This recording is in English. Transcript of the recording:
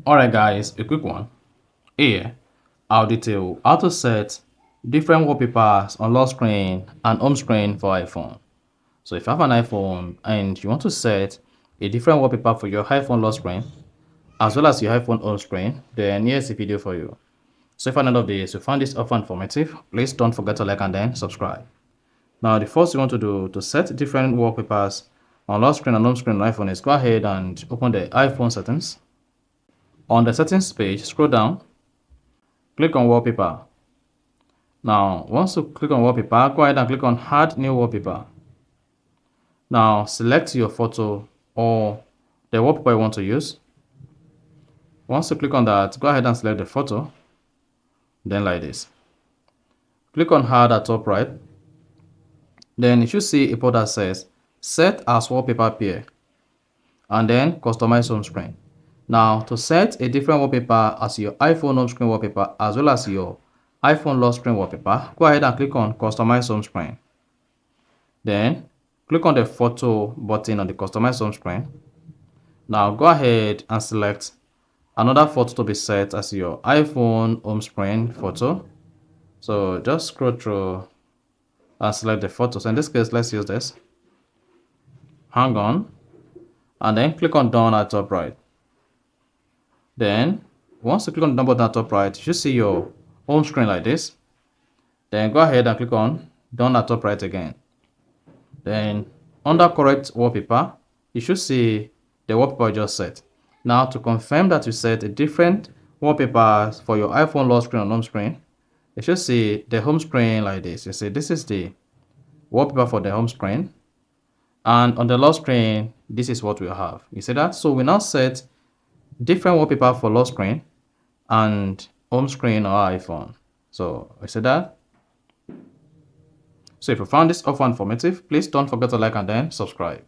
Alright guys, a quick one. Here, I'll detail how to set different wallpapers on lock screen and home screen for iPhone. So if you have an iPhone and you want to set a different wallpaper for your iPhone lock screen as well as your iPhone home screen, then here's a video for you. So if at the end of this you found this offer informative, please don't forget to like and then subscribe. Now the first you want to do to set different wallpapers on lock screen and home screen on iPhone is go ahead and open the iPhone settings. On the settings page, scroll down, click on wallpaper. Now, once you click on wallpaper, go ahead and click on add new wallpaper. Now, select your photo or the wallpaper you want to use. Once you click on that, go ahead and select the photo. Then like this. Click on add at top right. Then you should see a pop that says set as wallpaper pair and then customize home screen. Now, to set a different wallpaper as your iPhone home screen wallpaper as well as your iPhone lock screen wallpaper, go ahead and click on customize home screen. Then click on the photo button on the customize home screen. Now go ahead and select another photo to be set as your iPhone home screen photo. So just scroll through and select the photo. So in this case, let's use this. Hang on. And then click on done at top right. Then once you click on the button at top right, you should see your home screen like this. Then go ahead and click on done at top right again. Then under correct wallpaper, you should see the wallpaper you just set. Now to confirm that you set a different wallpaper for your iPhone lock screen and home screen, you should see the home screen like this. You see this is the wallpaper for the home screen, and on the lock screen, this is what we have. You see that? So we now set different wallpaper for lock screen and home screen or iPhone. So you see that? So if you found this offer informative, please don't forget to like and then subscribe.